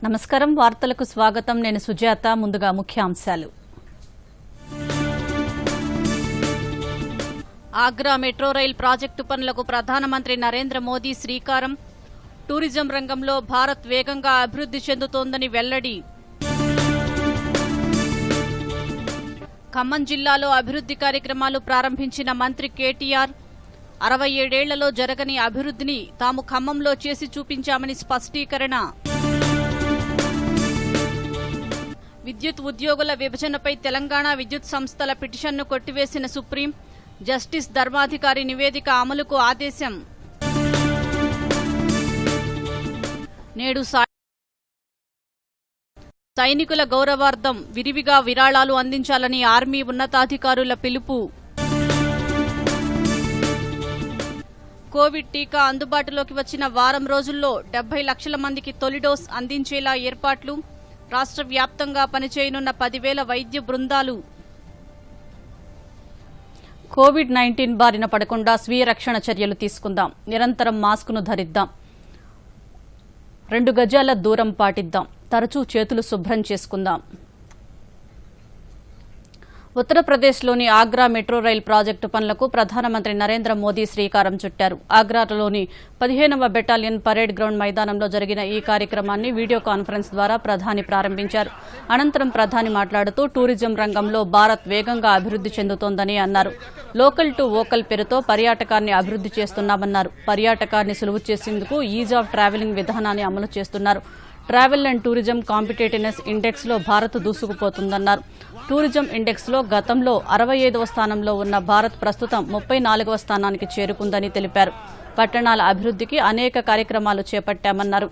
నమస్కారం వార్తలకు స్వాగతం నేను సుజాత ముందుగా ముఖ్యాంశాలు ఆగ్రా మెట్రో రైల్ ప్రాజెక్టు పనులకు ప్రధానమంత్రి నరేంద్ర మోదీ శ్రీకారం టూరిజం రంగంలో భారత్ వేగంగా అభివృద్ధి చెందుతోందని వెల్లడి ఖమ్మం జిల్లాలో అభివృద్ధి కార్యక్రమాలు ప్రారంభించిన మంత్రి కేటీఆర్ 67 ఏళ్లలో జరగని అభివృద్ధిని తాము ఖమ్మంలో చేసి చూపించామని స్పష్టీకరణ విద్యుత్ ఉద్యోగుల విభజనపై తెలంగాణ విద్యుత్ సంస్థల పిటిషన్ను కొట్టివేసిన సుప్రీం జస్టిస్ ధర్మాధికారి నివేదిక అమలుకు ఆదేశం నేడు సైనికుల గౌరవార్థం విరివిగా విరాళాలు అందించాలని ఆర్మీ ఉన్నతాధికారుల పిలుపు కోవిడ్ టీకా అందుబాటులోకి వచ్చిన వారం రోజుల్లో 70 లక్షల మందికి తొలి డోస్ అందించేలా ఏర్పాట్లు రాష్ట్ర వ్యాప్తంగా పనిచేయనున్న 10,000 వైద్య బృందాలు కోవిడ్-19 బారిన పడకుండా స్వీయ రక్షణ చర్యలు తీసుకుందాం నిరంతరం మాస్కును ధరిద్దాం 2 గజాల దూరం పాటిద్దాం తరచూ చేతులు శుభ్రం చేసుకుందాం ఉత్తరప్రదేశ్లోని ఆగ్రా మెట్రో రైల్ ప్రాజెక్టు పనులకు ప్రధానమంత్రి నరేంద్ర మోదీ శ్రీకారం చుట్టారు ఆగ్రాలోని 15వ బెటాలియన్ పరేడ్ గ్రౌండ్ మైదానంలో జరిగిన ఈ కార్యక్రమాన్ని వీడియో కాన్ఫరెన్స్ ద్వారా ప్రధాని ప్రారంభించారు అనంతరం ప్రధాని మాట్లాడుతూ టూరిజం రంగంలో భారత్ వేగంగా అభివృద్ధి చెందుతోందని అన్నారు లోకల్ టు వోకల్ పేరుతో పర్యాటకాన్ని అభివృద్ధి చేస్తున్నామన్నారు పర్యాటకాన్ని సులువు చేసేందుకు ఈజ్ ఆఫ్ ట్రావెలింగ్ విధానాన్ని అమలు చేస్తున్నారు travel and tourism competitiveness index లో భారత్ దూసుకుపోతుందన్నారు టూరిజం ఇండెక్స్ లో గతంలో 65వ స్థానంలో ఉన్న భారత్ ప్రస్తుతం 34వ స్థానానికి చేరుకుందని తెలిపారు పట్టణాల అభివృద్ధికి అనేక కార్యక్రమాలు చేపట్టామన్నారు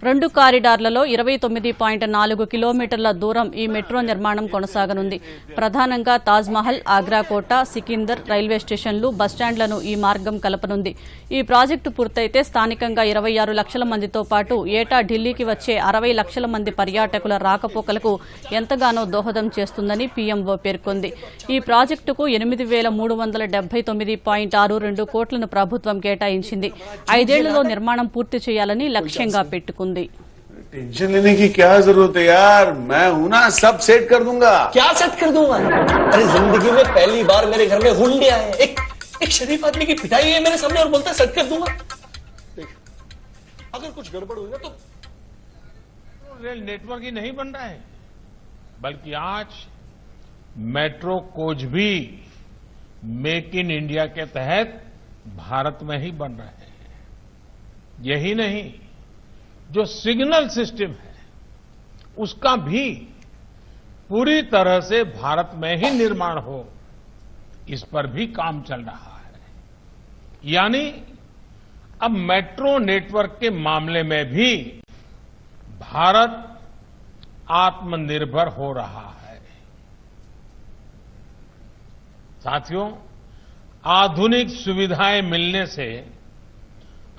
2 కారిడార్లలో 29.4 కిలోమీటర్ల దూరం ఈ మెట్రో నిర్మాణం కొనసాగనుంది ప్రధానంగా తాజ్మహల్ ఆగ్రా కోట సికిందర్ రైల్వే స్టేషన్లు బస్టాండ్లను ఈ మార్గం కలపనుంది ఈ ప్రాజెక్టు పూర్తయితే స్థానికంగా 26 లక్షల మందితో పాటు ఏటా ఢిల్లీకి వచ్చే 60 లక్షల మంది పర్యాటకుల రాకపోకలకు ఎంతగానో దోహదం చేస్తుందని పీఎంఓ పేర్కొంది ఈ ప్రాజెక్టుకు 8,379.62 కోట్లను ప్రభుత్వం కేటాయించింది 5 ఏళ్లలో నిర్మాణం పూర్తి చేయాలని లక్ష్యంగా పెట్టుకుంది टेंशन लेने की क्या जरूरत है यार मैं हूं ना सब सेट कर दूंगा क्या सेट कर दूंगा अरे जिंदगी में पहली बार मेरे घर में हुंडे आए एक शरीफ आदमी की पिटाई है मेरे सामने और बोलता है सेट कर दूंगा देख अगर कुछ गड़बड़ हुई ना तो रेल नेटवर्क ही नहीं बन रहा है बल्कि आज मेट्रो कोच भी मेक इन इंडिया के तहत भारत में ही बन रहे हैं यही नहीं जो सिग्नल सिस्टम है उसका भी पूरी तरह से भारत में ही निर्माण हो इस पर भी काम चल रहा है यानी अब मेट्रो नेटवर्क के मामले में भी भारत आत्मनिर्भर हो रहा है साथियों आधुनिक सुविधाएं मिलने से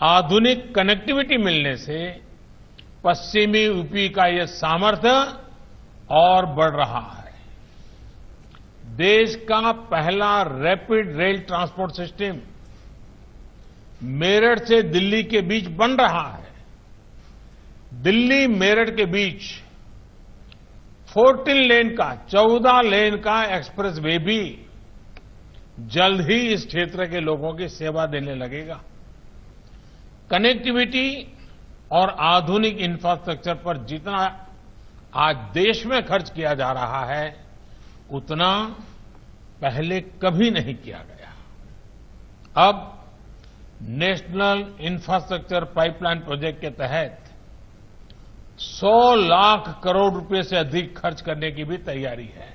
आधुनिक कनेक्टिविटी मिलने से पश्चिमी यूपी का ये सामर्थ्य और बढ़ रहा है देश का पहला rapid rail transport system Meerut से दिल्ली के बीच बन रहा है दिल्ली मेरठ के बीच 14 लेन का 14 लेन का एक्सप्रेस वे भी जल्द ही इस क्षेत्र के लोगों की सेवा देने लगेगा कनेक्टिविटी और आधुनिक इंफ्रास्ट्रक्चर पर जितना आज देश में खर्च किया जा रहा है उतना पहले कभी नहीं किया गया अब नेशनल इंफ्रास्ट्रक्चर पाइपलाइन प्रोजेक्ट के तहत 100 लाख करोड़ रुपए से अधिक खर्च करने की भी तैयारी है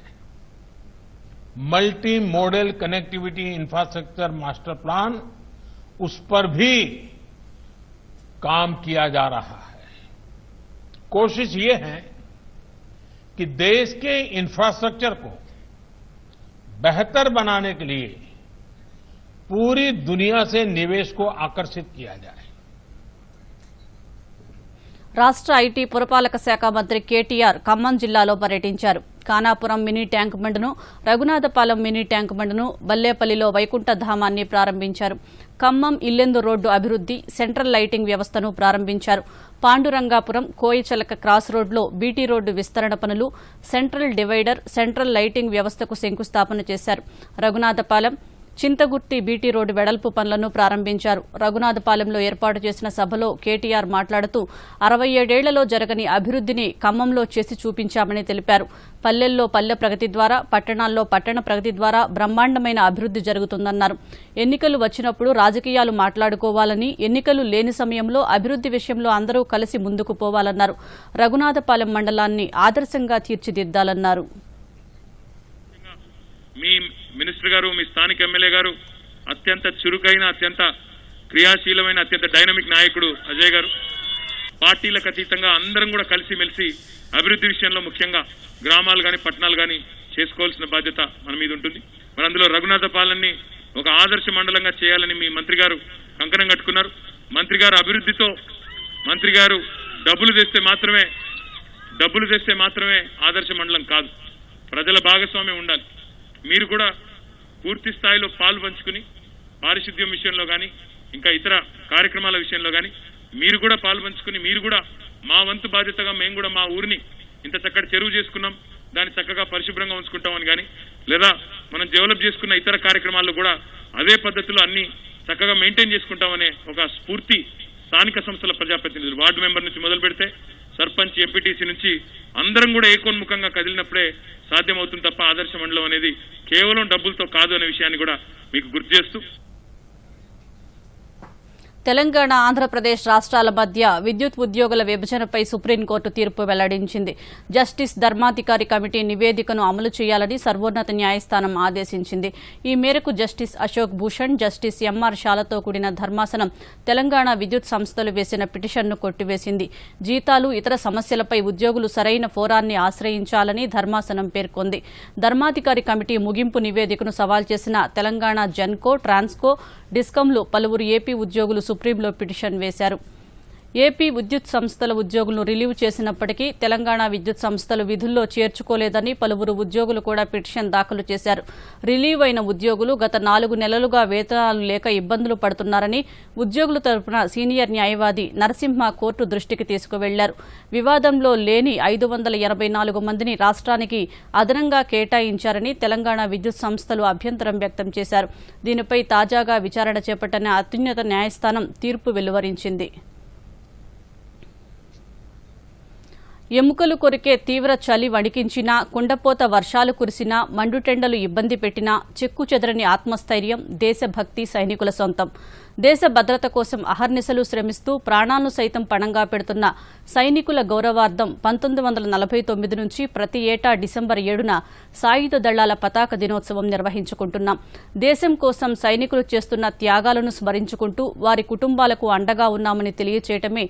multi modal connectivity infrastructure master plan उस पर भी काम किया जा रहा है कोशिश ये है कि देश के इंफ्रास्ट्रक्चर को बेहतर बनाने के लिए पूरी दुनिया से निवेश को आकर्षित किया जाए రాష్ట్ర ఐటీ పురపాలక శాఖ మంత్రి కేటీఆర్ ఖమ్మం జిల్లాలో పర్యటించారు. ఖానాపురం మినీ ట్యాంక్ బండ్ను, రఘునాథపాలెం మినీ ట్యాంక్ బండ్ను, బల్లేపల్లిలో వైకుంఠధామాన్ని ప్రారంభించారు. ఖమ్మం ఇల్లెందు రోడ్డు అభివృద్ది, సెంట్రల్ లైటింగ్ వ్యవస్థను ప్రారంభించారు. పాండురంగాపురం కోయిచలక క్రాస్ రోడ్లో బీటీ రోడ్డు విస్తరణ పనులు, సెంట్రల్ డివైడర్, సెంట్రల్ లైటింగ్ వ్యవస్థకు శంకుస్థాపన చేశారు. రఘునాథపాలెం చింతగుర్తి బీటీ రోడ్డు వెడల్పు పనులను ప్రారంభించారు. రఘునాథపాలెంలో ఏర్పాటు చేసిన సభలో కేటీఆర్ మాట్లాడుతూ 67 ఏళ్లలో జరగని అభివృద్దిని ఖమ్మంలో చేసి చూపించామని తెలిపారు. పల్లెల్లో పల్లె ప్రగతి ద్వారా, పట్టణాల్లో పట్టణ ప్రగతి ద్వారా బ్రహ్మాండమైన అభివృద్ది జరుగుతుందన్నారు. ఎన్నికలు వచ్చినప్పుడు రాజకీయాలు మాట్లాడుకోవాలని, ఎన్నికలు లేని సమయంలో అభివృద్ది విషయంలో అందరూ కలిసి ముందుకు పోవాలన్నారు. రఘునాథపాలెం మండలాన్ని ఆదర్శంగా తీర్చిదిద్దాలన్నారు. మీ మినిస్టర్ గారు, మీ స్థానిక ఎమ్మెల్యే గారు, అత్యంత చురుకైన, అత్యంత క్రియాశీలమైన, అత్యంత డైనమిక్ నాయకుడు అజయ్ గారు, పార్టీలకు అతీతంగా అందరం కూడా కలిసిమెలిసి అభివృద్ధి విషయంలో ముఖ్యంగా గ్రామాలు కానీ పట్టణాలు కానీ చేసుకోవాల్సిన బాధ్యత మన మీద ఉంటుంది. మరి అందులో రఘునాథపాలెంని ఒక ఆదర్శ మండలంగా చేయాలని మీ మంత్రి గారు కంకణం కట్టుకున్నారు. మంత్రి గారు అభివృద్ధితో, మంత్రి గారు డబ్బులు తెస్తే మాత్రమే ఆదర్శ మండలం కాదు, ప్రజల భాగస్వామ్యం ఉండాలి. మీరు కూడా పూర్తి స్థాయిలో పాలు పంచుకుని పారిశుద్ధ్యం విషయంలో కానీ ఇంకా ఇతర కార్యక్రమాల విషయంలో కానీ మీరు కూడా పాలు పంచుకుని, మీరు కూడా మా వంతు బాధ్యతగా మేము కూడా మా ఊరిని ఇంత చక్కటి చెరువు చేసుకున్నాం, దాన్ని చక్కగా పరిశుభ్రంగా ఉంచుకుంటామని కానీ, లేదా మనం డెవలప్ చేసుకున్న ఇతర కార్యక్రమాల్లో కూడా అదే పద్ధతిలో అన్ని చక్కగా మెయింటైన్ చేసుకుంటామనే ఒక స్ఫూర్తి స్థానిక సంస్థల ప్రజాప్రతినిధులు, వార్డు మెంబర్ నుంచి మొదలు పెడితే సర్పంచ్, ఎంపీటీసీ నుంచి అందరం కూడా ఏకోన్ముఖంగా కదిలినప్పుడే సాధ్యమవుతుంది తప్ప ఆదర్శ మండలం అనేది కేవలం డబ్బులతో కాదు అనే విషయాన్ని కూడా మీకు గుర్తు చేస్తూ, తెలంగాణ, ఆంధ్రప్రదేశ్ రాష్ట్రాల మధ్య విద్యుత్ ఉద్యోగుల విభజనపై సుప్రీంకోర్టు తీర్పు వెల్లడించింది. జస్టిస్ ధర్మాధికారి కమిటీ నివేదికను అమలు చేయాలని సర్వోన్నత న్యాయస్థానం ఆదేశించింది. ఈ మేరకు justice Ashok Bhushan, justice MR షాలతో కూడిన ధర్మాసనం తెలంగాణ విద్యుత్ సంస్థలు వేసిన పిటిషన్ను కొట్టివేసింది. జీతాలు, ఇతర సమస్యలపై ఉద్యోగులు సరైన ఫోరాన్ని ఆశ్రయించాలని ధర్మాసనం పేర్కొంది. ధర్మాధికారి కమిటీ ముగింపు నివేదికను సవాల్ చేసిన తెలంగాణ జెన్కో, ట్రాన్స్కో, డిస్కంలు పలువురు ఏపీ ఉద్యోగులు సుప్రీంలో పిటిషన్ వేశారు. ఏపీ విద్యుత్ సంస్థల ఉద్యోగులను రిలీవ్ చేసినప్పటికీ తెలంగాణ విద్యుత్ సంస్థలు విధుల్లో చేర్చుకోలేదని పలువురు ఉద్యోగులు కూడా పిటిషన్ దాఖలు చేశారు. రిలీవ్ అయిన ఉద్యోగులు గత 4 నెలలుగా వేతనాలు లేక ఇబ్బందులు పడుతున్నారని ఉద్యోగుల తరపున సీనియర్ న్యాయవాది నరసింహ కోర్టు దృష్టికి తీసుకువెళ్లారు. వివాదంలో లేని 584 మందిని రాష్ట్రానికి అదనంగా కేటాయించారని తెలంగాణ విద్యుత్ సంస్థలు అభ్యంతరం వ్యక్తం చేశారు. దీనిపై తాజాగా విచారణ చేపట్టిన అత్యున్నత న్యాయస్థానం తీర్పు వెలువరించింది. ఎముకలు కొరికే తీవ్ర చలి వణికించినా, కుండపోత వర్షాలు కురిసినా, మండుటెండలు ఇబ్బంది పెట్టినా చెక్కుచెదరని ఆత్మస్థైర్యం, దేశభక్తి సైనికుల సొంతం. దేశ భద్రత కోసం అహర్నిశలు శ్రమిస్తూ ప్రాణాలను సైతం పణంగా పెడుతున్న సైనికుల గౌరవార్థం 1949 నుంచి ప్రతి ఏటా డిసెంబర్ 7న సాయుధ దళాల పతాక దినోత్సవం నిర్వహించుకుంటున్నాం. దేశం కోసం సైనికులు చేస్తున్న త్యాగాలను స్మరించుకుంటూ వారి కుటుంబాలకు అండగా ఉన్నామని తెలియచేయటమే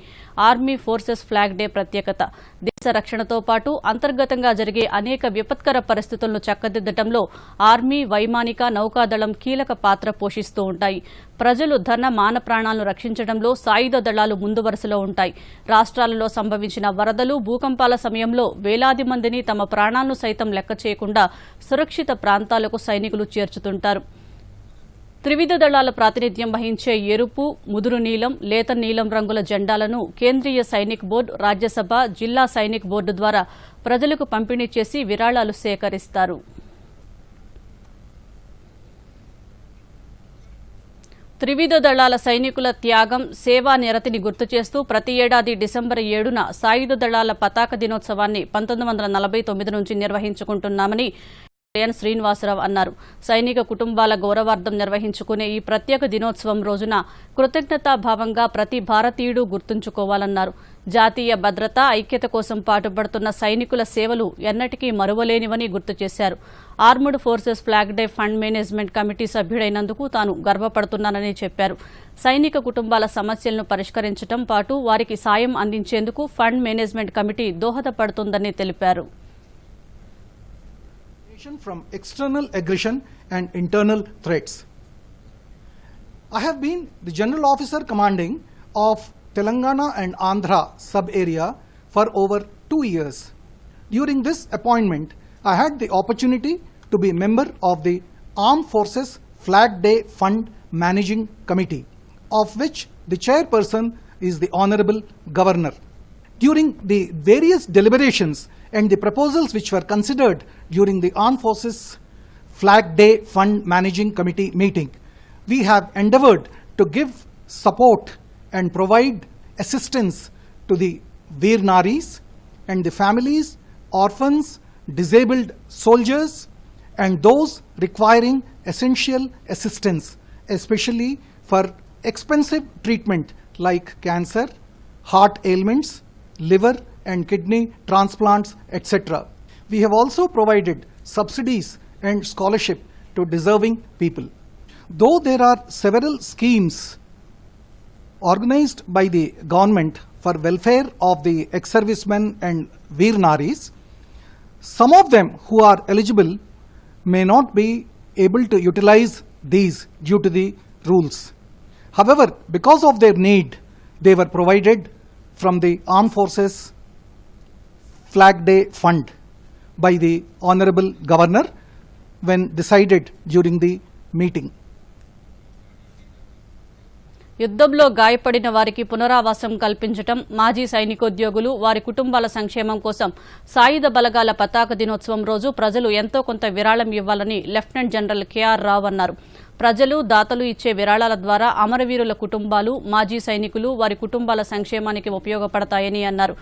ఆర్మీ ఫోర్సెస్ ఫ్లాగ్ డే ప్రత్యేకత. దేశ రక్షణతో పాటు అంతర్గతంగా జరిగే అనేక విపత్కర పరిస్థితులను చక్కదిద్దటంలో ఆర్మీ, వైమానిక, నౌకాదళం కీలక పాత్ర పోషిస్తూ ఉంటాయి. ప్రజలు ధన, మాన ప్రాణాలను రక్షించడంలో సాయుధ దళాలు ముందు వరుసలో ఉంటాయి. రాష్ట్రాలలో సంభవించిన వరదలు, భూకంపాల సమయంలో వేలాది మందిని తమ ప్రాణాలను సైతం లెక్క చేయకుండా సురక్షిత ప్రాంతాలకు సైనికులు చేర్చుతుంటారు. త్రివిధ దళాల ప్రాతినిధ్యం వహించే ఎరుపు, ముదురు నీలం, లేత నీలం రంగుల జెండాలను కేంద్రీయ సైనిక్ బోర్డు, రాజ్యసభ, జిల్లా సైనిక్ బోర్డు ద్వారా ప్రజలకు పంపిణీ చేసి విరాళాలు సేకరిస్తారు. త్రివిధ దళాల సైనికుల త్యాగం, సేవా నిరతిని గుర్తు చేస్తూ ప్రతి ఏడాది డిసెంబర్ 7న సాయుధ దళాల పతాక దినోత్సవాన్ని 1949 నుంచి నిర్వహించుకుంటున్నామని ఎన్ శ్రీనివాసరావు అన్నారు. సైనిక కుటుంబాల గౌరవార్థం నిర్వహించుకునే ఈ ప్రత్యేక దినోత్సవం రోజున కృతజ్ఞతాభావంగా ప్రతి భారతీయుడు గుర్తుంచుకోవాలన్నారు. జాతీయ భద్రత, ఐక్యత కోసం పాటుపడుతున్న సైనికుల సేవలు ఎన్నటికీ మరువలేనివని గుర్తు చేశారు. Armed forces flag day fund management committee సభ్యుడైనందుకు తాను గర్వపడుతున్నానని చెప్పారు. సైనిక కుటుంబాల సమస్యలను పరిష్కరించడం పాటు వారికి సాయం అందించేందుకు ఫండ్ మేనేజ్మెంట్ కమిటీ దోహదపడుతుందని తెలిపారు. From external aggression and internal threats. I have been the General Officer Commanding of Telangana and Andhra sub-area for over 2 years. During this appointment, I had the opportunity to be member of the Armed Forces Flag Day Fund Managing Committee, of which the chairperson is the Honorable Governor. During the various deliberations and the proposals which were considered during the Armed Forces Flag Day Fund Managing Committee meeting, we have endeavored to give support and provide assistance to the Veer Naris and the families, orphans, disabled soldiers, and those requiring essential assistance, especially for expensive treatment like cancer, heart ailments, liver and kidney transplants, etc. We have also provided subsidies and scholarship to deserving people. Though there are several schemes organized by the government for welfare of the ex-servicemen and Veer Naris, some of them who are eligible may not be able to utilize these due to the rules. However, because of their need, they were provided from the Armed Forces Flag Day Fund by the Honorable Governor when decided during the meeting. యుద్ధంలో గాయపడిన వారికి పునరావాసం కల్పించటం, మాజీ సైనికోద్యోగులు వారి కుటుంబాల సంక్షేమం కోసం సాయుధ బలగాల పతాక దినోత్సవం రోజు ప్రజలు ఎంతో కొంత విరాళం ఇవ్వాలని లెఫ్టినెంట్ జనరల్ కెఆర్ రావు అన్నారు. ప్రజలు, దాతలు ఇచ్చే విరాళాల ద్వారా అమరవీరుల కుటుంబాలు, మాజీ సైనికులు వారి కుటుంబాల సంక్షేమానికి ఉపయోగపడతాయని అన్నారు.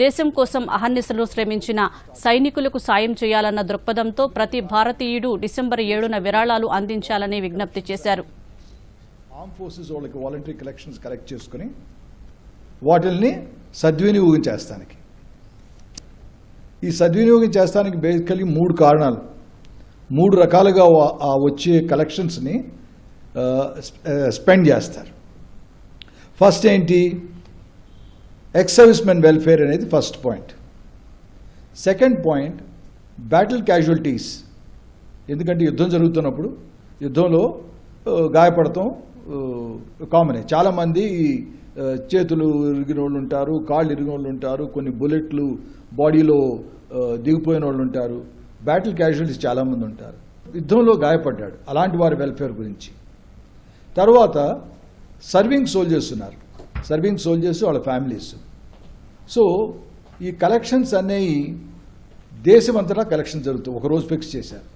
దేశం కోసం అహర్నిశలు శ్రమించిన సైనికులకు సాయం చేయాలన్న దృక్పథంతో ప్రతి భారతీయుడు డిసెంబర్ 7న విరాళాలు అందించాలని విజ్ఞప్తి చేశారు. ఆర్మ్ ఫోర్సెస్ వాళ్ళకి వాలంటరీ కలెక్షన్స్ కలెక్ట్ చేసుకుని వాటిల్ని సద్వినియోగం చేస్తానికి, ఈ సద్వినియోగం చేస్తానికి బేసికలీ 3 కారణాలు, 3 రకాలుగా వచ్చే కలెక్షన్స్ని స్పెండ్ చేస్తారు. ఫస్ట్ ఏంటి, ఎక్స్ సర్వీస్మెన్ వెల్ఫేర్ అనేది first point. Second point, battle casualties. ఎందుకంటే యుద్ధం జరుగుతున్నప్పుడు యుద్ధంలో గాయపడటం కామనే. చాలామంది చేతులు ఇరిగిన వాళ్ళు ఉంటారు, కాళ్ళు ఇరిగిన వాళ్ళు ఉంటారు, కొన్ని బుల్లెట్లు బాడీలో దిగిపోయిన వాళ్ళు ఉంటారు, బ్యాటిల్ క్యాజువల్టీస్ చాలామంది ఉంటారు. యుద్ధంలో గాయపడ్డాడు, అలాంటి వారి వెల్ఫేర్ గురించి. తర్వాత సర్వింగ్ సోల్జర్స్ ఉన్నారు, సర్వింగ్ సోల్జర్స్ వాళ్ళ ఫ్యామిలీస్. సో ఈ కలెక్షన్స్ అనేవి దేశమంతటా కలెక్షన్ జరుగుతాయి, ఒకరోజు ఫిక్స్ చేశారు.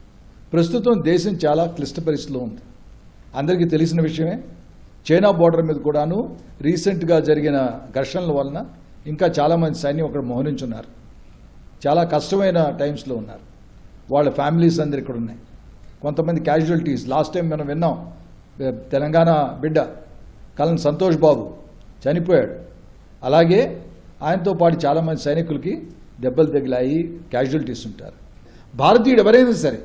ప్రస్తుతం దేశం చాలా క్లిష్ట పరిస్థితిలో ఉంది, అందరికీ తెలిసిన విషయమే. చైనా బోర్డర్ మీద కూడాను రీసెంట్గా జరిగిన ఘర్షణల వలన ఇంకా చాలామంది సైన్యం అక్కడ మోహరించున్నారు, చాలా కష్టమైన టైమ్స్లో ఉన్నారు. వాళ్ళ ఫ్యామిలీస్ అందరు ఇక్కడ ఉన్నాయి. కొంతమంది క్యాజువల్టీస్, లాస్ట్ టైం మనం విన్నాం, తెలంగాణ బిడ్డ కలన్ సంతోష్ బాబు చనిపోయాడు. అలాగే ఆయనతో పాటు చాలామంది సైనికులకి దెబ్బలు తగిలాయి, క్యాజువల్టీస్ ఉంటారు. భారతీయుడు ఎవరైనా సరే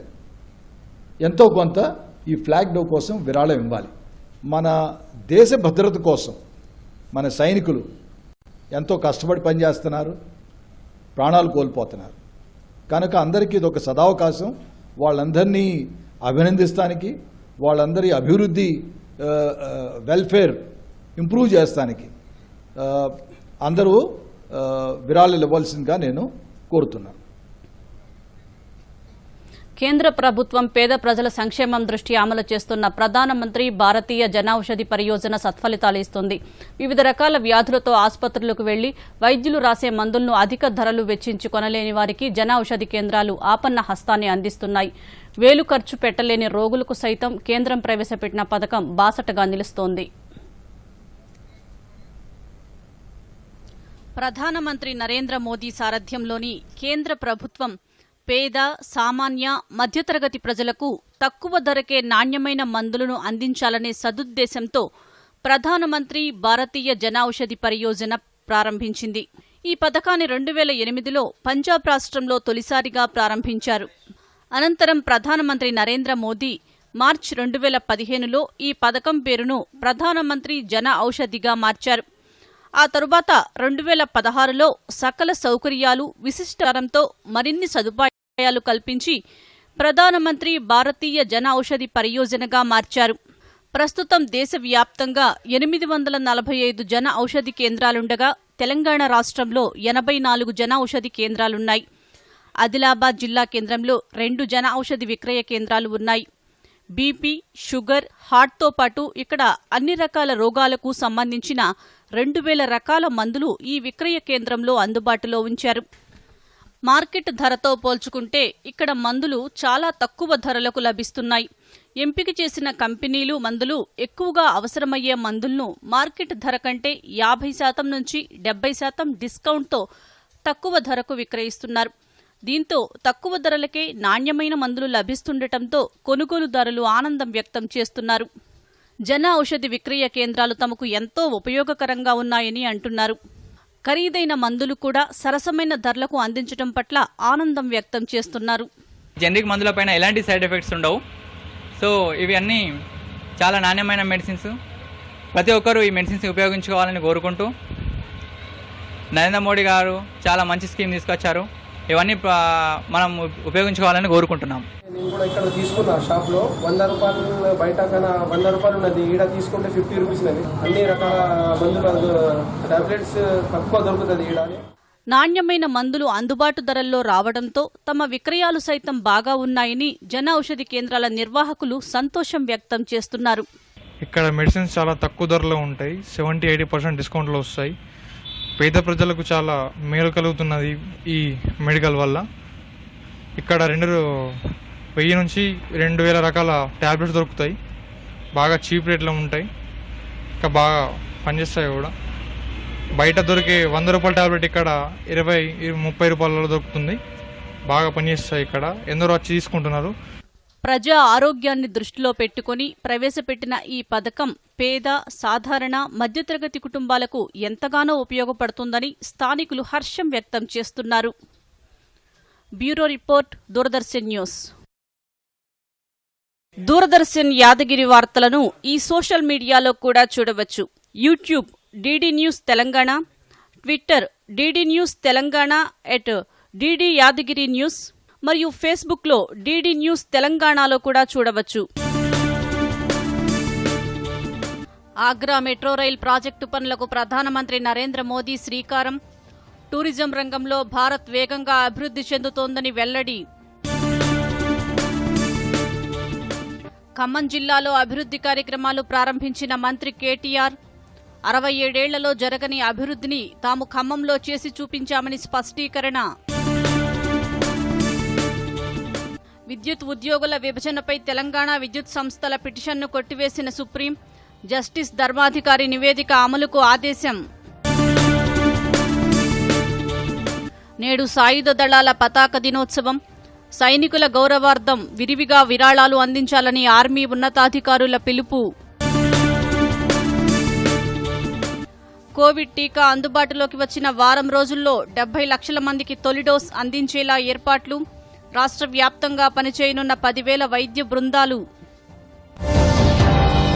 ఎంతో కొంత ఈ ఫ్లాగ్ డే కోసం విరాళం ఇవ్వాలి. మన దేశ భద్రత కోసం మన సైనికులు ఎంతో కష్టపడి పనిచేస్తున్నారు, ప్రాణాలు కోల్పోతున్నారు. కనుక అందరికీ ఇది ఒక సదావకాశం. వాళ్ళందరినీ అభినందిస్తానికి, వాళ్ళందరి అభివృద్ధి వెల్ఫేర్ ఇంప్రూవ్ చేస్తానికి అందరూ విరాళాలు ఇవ్వాల్సిందిగా నేను కోరుతున్నాను. కేంద్ర ప్రభుత్వం పేద ప్రజల సంక్షేమం దృష్ట్యా అమలు చేస్తున్న ప్రధానమంత్రి భారతీయ జనౌషధి పరియోజన సత్ఫలితాలు ఇస్తుంది. వివిధ రకాల వ్యాధులతో ఆసుపత్రులకు వెళ్లి వైద్యులు రాసే మందులను అధిక ధరలు వెచ్చించి కొనలేని వారికి జనౌషధి కేంద్రాలు ఆపన్న హస్తాన్ని అందిస్తున్నాయి. వేలు ఖర్చు పెట్టలేని రోగులకు సైతం కేంద్రం ప్రవేశపెట్టిన పథకం బాసటగా నిలుస్తోంది. ప్రధానమంత్రి నరేంద్ర మోదీ సారథ్యంలోని కేంద్ర ప్రభుత్వం పేద, సామాన్య, మధ్యతరగతి ప్రజలకు తక్కువ ధరకే నాణ్యమైన మందులను అందించాలనే సదుద్దేశంతో ప్రధానమంత్రి భారతీయ జనౌషధి పరియోజన ప్రారంభించింది. ఈ పథకాన్ని 2008లో పంజాబ్ రాష్ట్రంలో తొలిసారిగా ప్రారంభించారు. అనంతరం ప్రధానమంత్రి నరేంద్ర మోదీ మార్చి 2015లో ఈ పథకం పేరును ప్రధానమంత్రి జన ఔషధిగా మార్చారు. ఆ తరువాత 2016లో సకల సౌకర్యాలు, విశిష్టంతో మరిన్ని సదుపాయాలు కల్పించి ప్రధానమంత్రి భారతీయ జన ఔషధి పరియోజనగా మార్చారు. ప్రస్తుతం దేశవ్యాప్తంగా 845 జన ఔషధి కేంద్రాలుండగా తెలంగాణ రాష్ట్రంలో 84 జన ఔషధి కేంద్రాలున్నాయి. ఆదిలాబాద్ జిల్లా కేంద్రంలో 2 జన ఔషధి విక్రయ కేంద్రాలు ఉన్నాయి. బీపీ, షుగర్, హార్ట్తో పాటు ఇక్కడ అన్ని రకాల రోగాలకు సంబంధించిన 2000 రకాల మందులు ఈ విక్రయ కేంద్రంలో అందుబాటులో ఉంచారు. మార్కెట్ ధరతో పోల్చుకుంటే ఇక్కడ మందులు చాలా తక్కువ ధరలకు లభిస్తున్నాయి. ఎంపిక చేసిన కంపెనీలు మందులు ఎక్కువగా అవసరమయ్యే మందులను మార్కెట్ ధర కంటే 50% నుంచి 70% డిస్కౌంట్తో తక్కువ ధరకు విక్రయిస్తున్నారు. దీంతో తక్కువ ధరలకే నాణ్యమైన మందులు లభిస్తుండటంతో కొనుగోలుదారులు ఆనందం వ్యక్తం చేస్తున్నారు. జన ఔషధి విక్రయ కేంద్రాలు తమకు ఎంతో ఉపయోగకరంగా ఉన్నాయని అంటున్నారు. ఖరీదైన మందులు కూడా సరసమైన ధరలకు అందించడం పట్ల ఆనందం వ్యక్తం చేస్తున్నారు. జనరిక్ మందులపైన ఎలాంటి సైడ్ ఎఫెక్ట్స్ ఉండవు. సో ఇవి అన్నీ చాలా నాణ్యమైన మెడిసిన్స్. ప్రతి ఒక్కరూ ఈ మెడిసిన్స్ ఉపయోగించుకోవాలని కోరుకుంటూ నరేంద్ర మోడీ గారు చాలా మంచి స్కీమ్ తీసుకొచ్చారు. ఇవన్నీ మనం ఉపయోగించుకోవాలని కోరుకుంటున్నాం. నేను కూడా ఇక్కడ తీసుకున్నా షాప్లో 100 రూపాయలు, బయట కన్నా 100 రూపాయలు ఉన్నది, ఈడ తీసుకుంటే 50 రూపీస్ ఉన్నది. అన్ని రకాల మందులు టాబ్లెట్స్ తక్కువ దొరుకుతుంది ఈడ. నాణ్యమైన మందులు అందుబాటు ధరల్లో రావడంతో తమ విక్రయాలు సైతం బాగా ఉన్నాయని జన ఔషధి కేంద్రాల నిర్వాహకులు సంతోషం వ్యక్తం చేస్తున్నారు. ఇక్కడ మెడిసిన్స్ చాలా తక్కువ ధరలో ఉంటాయి. 70-80% డిస్కౌంట్లో వస్తాయి. పేద ప్రజలకు చాలా మేలు కలుగుతున్నది ఈ మెడికల్ వల్ల. ఇక్కడ 1000 నుంచి 2000 రకాల ట్యాబ్లెట్స్ దొరుకుతాయి. బాగా చీప్ రేట్లో ఉంటాయి, ఇంకా బాగా పనిచేస్తాయి కూడా. బయట దొరికే 100 రూపాయల ట్యాబ్లెట్ ఇక్కడ 20-30 రూపాయలలో దొరుకుతుంది. బాగా పనిచేస్తాయి. ఇక్కడ ఎందరో వచ్చి తీసుకుంటున్నారు. ప్రజా ఆరోగ్యాన్ని దృష్టిలో పెట్టుకుని ప్రవేశపెట్టిన ఈ పథకం పేద, సాధారణ, మధ్యతరగతి కుటుంబాలకు ఎంతగానో ఉపయోగపడుతుందని స్థానికులు హర్షం వ్యక్తం చేస్తున్నారు. Bureau report, Doordarshan news. Doordarshan Yadagiri వార్తలను ఈ సోషల్ మీడియాలో కూడా చూడవచ్చు. YouTube DD news Telangana, Twitter DD news Telangana @DD Yadagiri news మరియు ఫేస్బుక్లో డిడి న్యూస్ తెలంగాణలో కూడా చూడవచ్చు. ఆగ్రా మెట్రో రైల్ ప్రాజెక్టు పనులకు ప్రధానమంత్రి నరేంద్ర మోదీ శ్రీకారం. టూరిజం రంగంలో భారత్ వేగంగా అభివృద్ధి చెందుతోందని వెల్లడి. ఖమ్మం జిల్లాలో అభివృద్ధి కార్యక్రమాలు ప్రారంభించిన మంత్రి కేటీఆర్. 67 ఏళ్లలో జరగని అభివృద్ధిని తాము ఖమ్మంలో చేసి చూపించామని స్పష్టీకరణ. విద్యుత్ ఉద్యోగుల విభజనపై తెలంగాణ విద్యుత్ సంస్థల పిటిషన్ను కొట్టివేసిన సుప్రీం. జస్టిస్ ధర్మాధికారి నివేదిక అమలుకు ఆదేశం. నేడు సాయుధ దళాల పతాక దినోత్సవం. సైనికుల గౌరవార్థం విరివిగా విరాళాలు అందించాలని ఆర్మీ ఉన్నతాధికారుల పిలుపు. కోవిడ్ టీకా అందుబాటులోకి వచ్చిన వారం రోజుల్లో 70 లక్షల మందికి తొలి డోస్ అందించేలా ఏర్పాట్లు. రాష్ట్ర వ్యాప్తంగా పనిచేయనున్న 10,000 వైద్య బృందాలు.